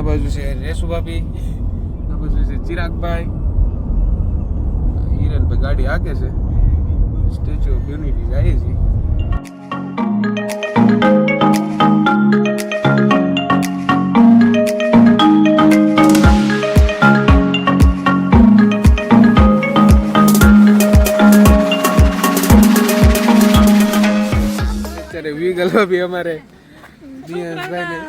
બાજુ છે રેસુ ભાભી, આ બાજુ છે ચિરાગભાઈ, હિરણભાઈ ગાડી હાકે છે, સ્ટેચ્યુ ઓફ યુનિટી જાય છે. અત્યારે વીગલ ભાભી અમારે દિયાંશભાઈ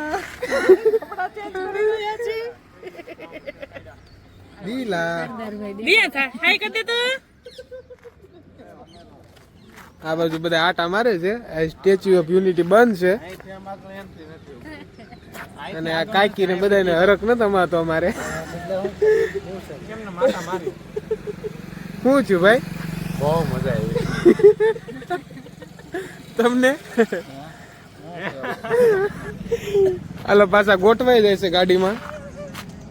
આ બાજુ બધા આટા મારે છે. સ્ટેચ્યુ ઓફ યુનિટી બંધ છે અને આ કાકી ને બધાને હરખ નતો માતો અમારે. શું છું ભાઈ? બહુ મજા આવી તમને? હાલો પાછા ગોઠવાઈ જાય છે ગાડીમાં.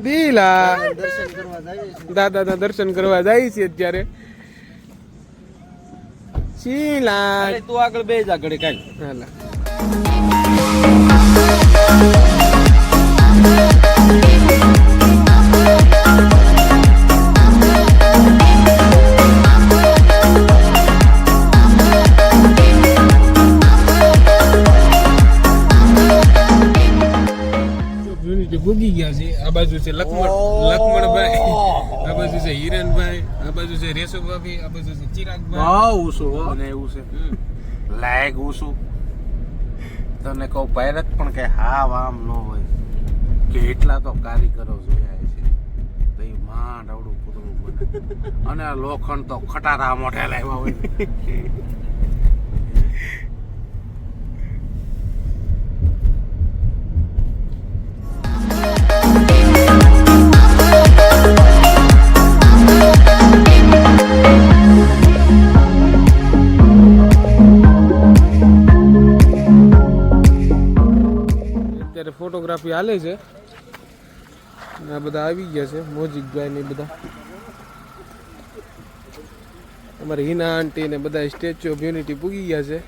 દીલા દાદા ના દર્શન કરવા જાય છે અત્યારે. શીલા તું આગળ બે જા ઘડી કાઈ. હાલા ભૂગી ગયા છે. આ બાજુ છે લક્ષ્મણભાઈ, આ બાજુ છે હિરણભાઈ, આ બાજુ છે રેસુ ભાભી, આ બાજુ છે ચિરાગભાઈ. બહુ ઊંચું અને એવું છે લાયક ઊંચું. તને કહું પાયરત પણ કે હા આમ ન હોય કે એટલા તો કારીગરો જોયા છે તો એ માંડ આવડું પૂતળું બને અને આ લોખંડ તો ખટારા મોઢે લાવ્યા હોય. ફોટોગ્રાફી હાલે છે. આ બધા આવી ગયા છે મોજીકભાઈ ને બધા. અમારે હિના આંટી ને બધા સ્ટેચ્યુ ઓફ યુનિટી પૂગી ગયા છે.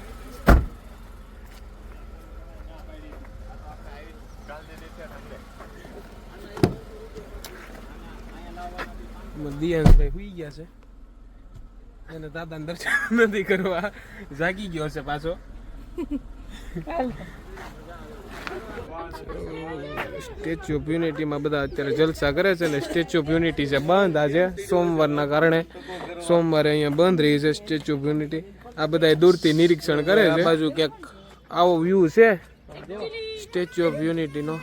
દિયાંશભાઈ સુઈ ગયા છે અને દાદાને દર્શન નથી કરવા, જાગી ગયો છે પાછો. સ્ટેચ્યુ ઓફ યુનિટીમાં બધા અત્યારે જલસા કરે છે ને સ્ટેચ્યુ ઓફ યુનિટી છે બંધ આજે સોમવારના કારણે. સોમવારે અહીંયા બંધ રહી છે સ્ટેચ્યુ ઓફ યુનિટી. આ બધા દૂરથી નિરીક્ષણ કરે છે. આ બાજુ ક્યાંક આવો વ્યૂ છે સ્ટેચ્યુ ઓફ યુનિટીનો.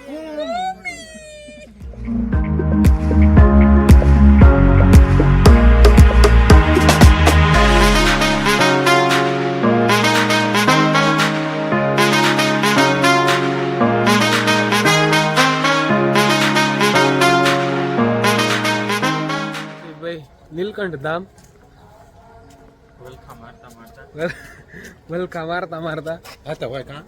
નીલકંઠ ધામ વલખા મારતા મારતા હતા હોય કાં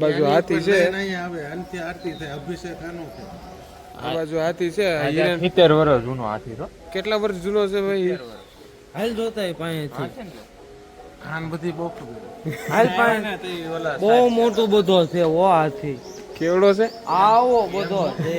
બાજુ હાથી છે. અભિષેક આનો છે. આ બાજુ હાથી છે. 70 વર્ષ જૂનો હાથી છે. કેટલા વર્ષ જૂનો છે ભાઈ? હાલ જોતા પાસેથી આન બધી બહુ હાલ પાસે બહુ મોટો બધો છે ઓ હાથી. કેવડો છે? આવો બધો છે.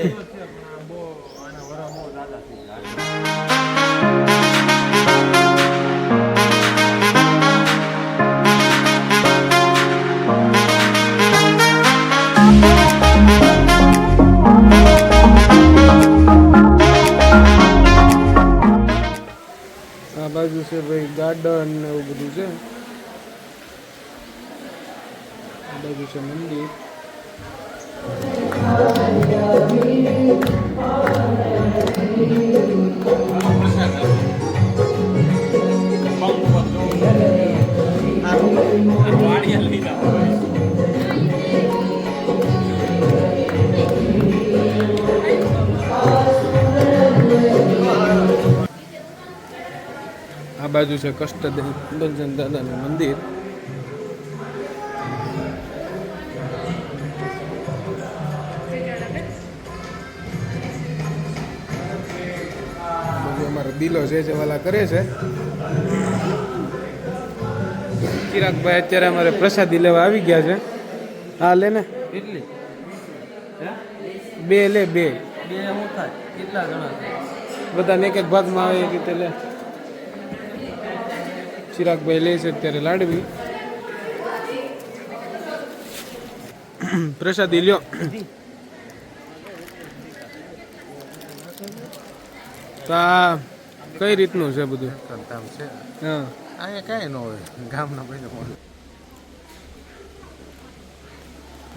ગાર્ડન ને એવું બધું છે. આ બાજુ છે મંદિર. આ બાજુ છે કષ્ટભંજન દાદાનું મંદિર. બધું અમારો દિલો છે વાલા કરે છે. ચિરાગભાઈ અત્યારે અમારે પ્રસાદી લેવા આવી ગયા છે. હા લે ને કેટલી બે લે બે બે શું થાય કેટલા જણા બધાને એક એક ભાગમાં આવે એ રીતે લે. ચિરાગભાઈ લે છે અત્યારે લાડવી. પ્રસાદી લ્યો. તો આ કઈ રીતનું છે બધું? કામ છે હા અહીંયા કાંઈ ન હોય ગામના ભાઈને મળે.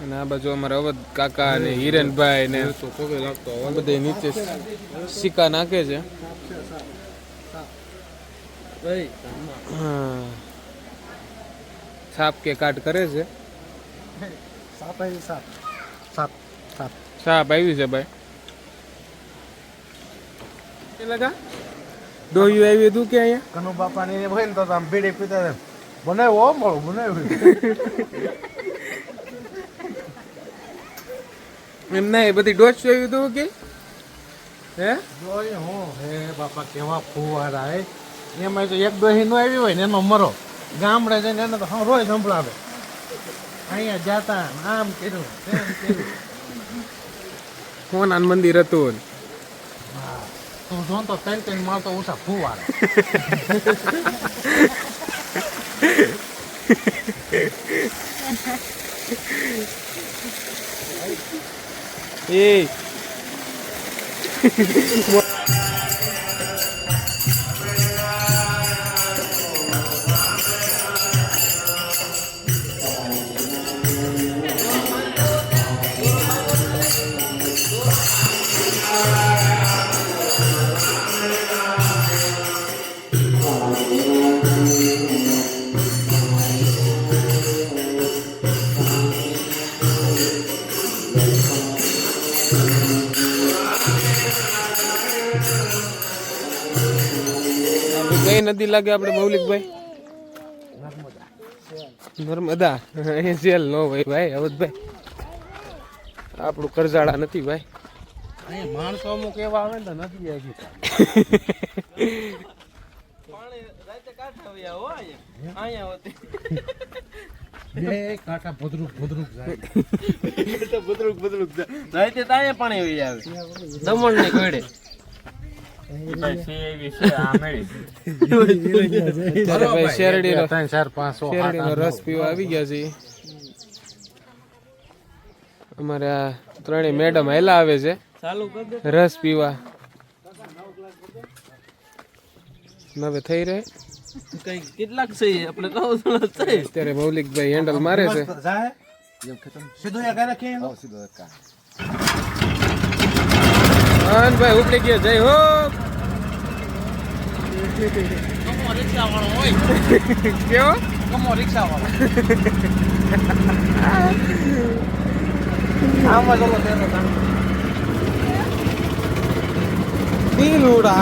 અને આ બાજુ અમારા અવધ કાકા ને હિરેનભાઈ ને તો પગે લાગતો બધા નીચે સિક્કા નાખે છે. ભાઈ હા સાપ કે કાટ કરે છે. સાપ આવી સાપ સાપ સાપ સાપ આવી છે ભાઈ. લગા ડોયું આવ્યું હતું કે અહીંયા કનુ બાપા ને હોય ને તો આમ બીડી પીતા બનાવ્યો મળું બનાવ્યું એમ ના એ બધી ડોચ આવ્યું હતું કે હે જોઈ હું હે બાપા કેવા ફુવારા હે એમાં તો એક દોહી નો આવી હોય ને એનો મરો ગામડે જઈને એને તો રોજ સંભળાવે અહીંયા જાતા આમ કર્યું તેમ કર્યું. કોનાનું મંદિર હતું હા તું જો તો ત્રણ માળ તો ઊંચા ફુવારા. એ કઈ નદી લાગે આપણે મૌલિકભાઈ? નર્મદા. એ જેલ નો હોય ભાઈ અવધભાઈ. આપણું કરજાડા નથી ભાઈ. અહીંયા માણસો અમુક એવા આવે ને તો નથી આવી પાણી રાતે કાઢ આવી આવો અહીંયા હોતી બે કાંટા ભદ્રુક ભદ્રુક જાય. તો બદરુક રાતે તાય પાણી આવી આવે દમણ ને ઘડે ત્યારે ભાઈ શેરડીનો 3 4 5 શેરડીનો રસ પીવા આવી ગયા છે. અમારે આ ત્રણેય મેડમ હેલા આવે છે ચાલુ કર દે રસ પીવા. હવે થઈ રહે કઈ કેટલાક છે આપણે કહો છે અત્યારે મૌલિકભાઈ હેન્ડલ મારે છે. જાય સીધું યા કરે કે સીધો કા ભાઈ ઉપડી ગયા. જય હો. કમો રિક્ષા વાળો હોય કેવો કમો રિક્ષા વાળો આમાં ચલો તેનો દિલુડા